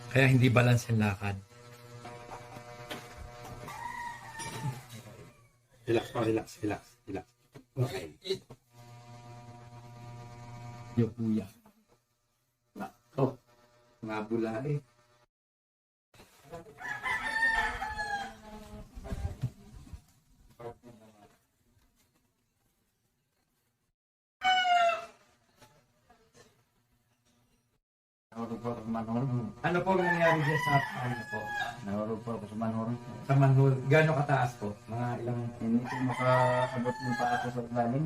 Kaya hindi balance yung lakad. Relax pa, relax, relax, relax. Okay. Yung kuya. Oh, nabula eh. Nahulog po ako sa manhole. Ano po ang nangyari dyan sa ano po? Nahulog po ako sa manhole. Sa manhole, gano'ng kataas po? Mga ilang... Hindi ko makaabot ng paa ko sa lalim.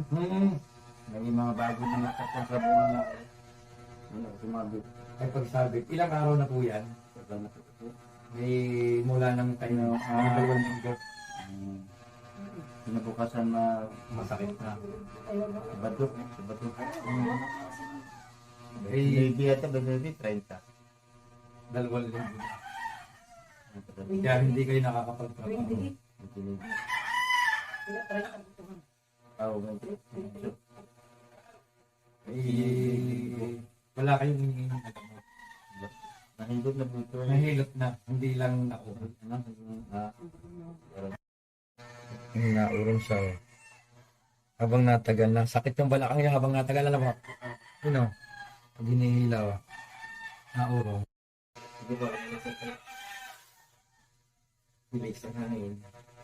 May mga bago na nakatang sa buwan na ako. Hindi ako sumabit. Ay pagsabit, ilang araw na po yan? Pagka na po. May mula ng kayo, dalawang linggo. Pinabukasan na Masakit na. sa bato. Sa bato. Eh, Baby ata, baby, 30. dalawang linggo. Kaya hindi kayo nakakapagtrabaho. Eh, wala kayong hinihingi na gamot. Nahilot na buto. Nahilot na, hindi lang naubod. Yung naurong siya. Habang natagal na. Sakit yung balakang niya habang natagal. Alam mo, yun o. Pag hinihilaw. Naurong. Hindi ba? Bilis ang hangin.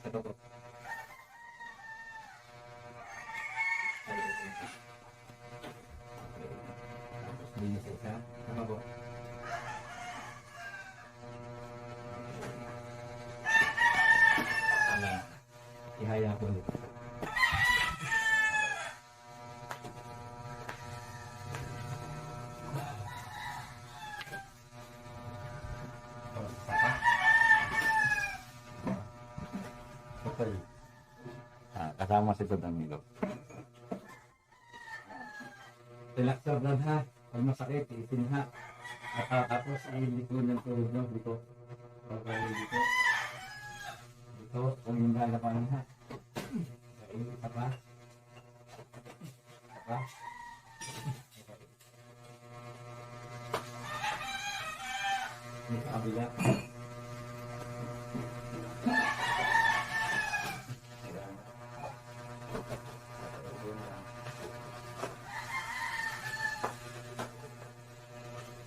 Sa kapot. Linis isa. Tama po. Alam. Ihaya ko ulit. Okay. Kasama si Todamilo. Relaxer blood ha. Pag masakit, itin ha. Tapos liko ng tulog nyo. Liko. Okay, liko. Liko. Kung yung lalapan ha. Isa pa. Isa pa. May kabila.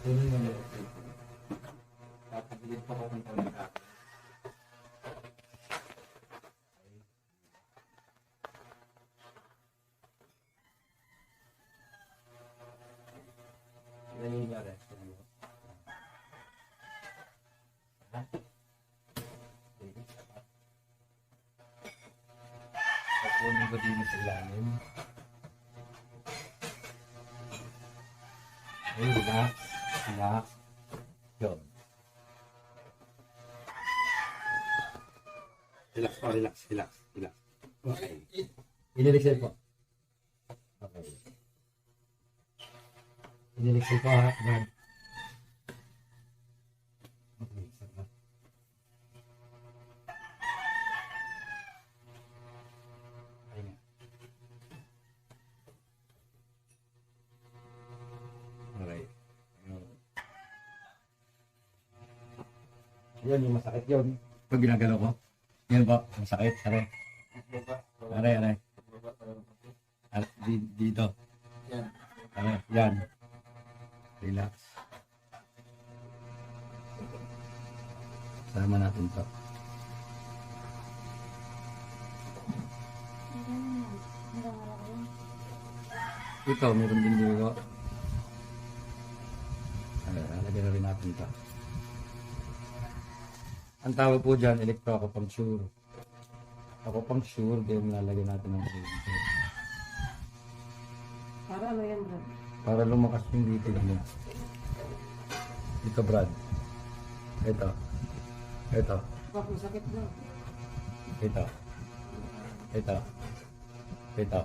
Kunin mo na ito. Tatagilid pa ko kung kung ka. Ilan yung gari? Kunin ko din sa ilalim. Ay, relax. Relax. Yun. Relax pa, relax, relax, relax. Okay. Inilixel po. Okay. Inilixel po ha. Brad. Okay, sarap. Ay nga. Okay. Yan yung masakit yun. Pag ginagalaw ko. Yan po, masakit. Aray. Aray, aray. Dito. Yan. Aray, yan. Relax. Sama natin to. Ito, meron din dito. Lagyan na rin natin ito. Ang tawag po dyan, electroacupuncture. Acupuncture, din lalagyan natin ng dito. Para ano yan, bro? Para lumakas yung dito niya. Ito, Brad. Ito. Ito. Baka masakit na. Ito. Ito. Ito.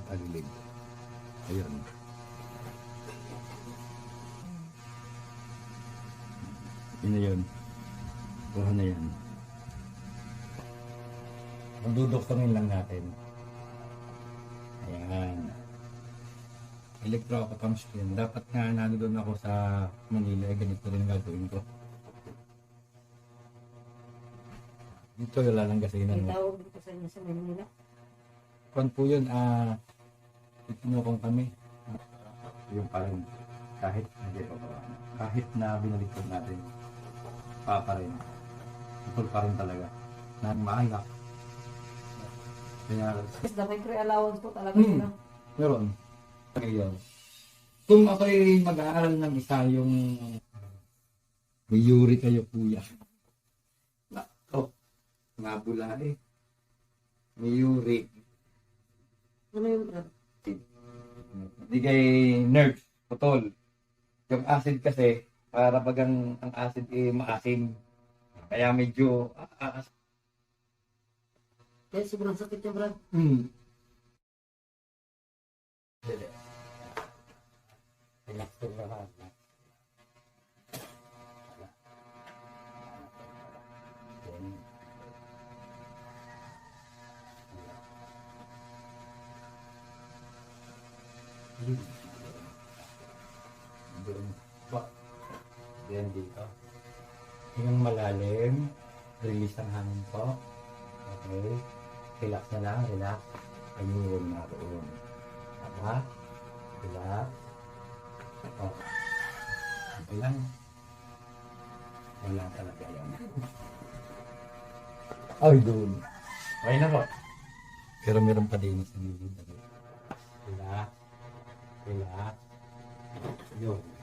Tagilid. Ayun. Yun na yun. Kuha na yan. Magduduktongin lang natin. Ayan. electro ako pump skin. Dapat nga nandun ako sa Manila, eh, ganito rin gagawin ko. Dito wala lang gasinan. May tawag dito sa inyo sa Manila. Kung po yun, itinukong kami. Yung pa rin, kahit hindi pa pa, kahit na binalikod natin, pa rin. Ipul pa rin talaga. Na maalak. Kaya, Yes, dapat free allowance po talaga Hmm. sila. meron. Ngayon, kung ako'y mag-aaral ng isa yung may yuri kayo kuya. Nako. Nabula eh. May yuri. Ano yung Brad? Hindi kay nerve, putol. Yung acid kasi, para bagang ang acid maasim. Kaya medyo, Kaya sobrang sakit niya, Brad. relax ko lahat. Doon po. Diyan dito. Yung malalim. Release ang hangin po. Okay. Relax na lang. Relax. Ayun na roon. Tama. Relax. Oh. Okay lang. Wala talaga yan. Ay, doon. Okay na po. Pero meron pa din sa gilid. Relax. Relax. Yun.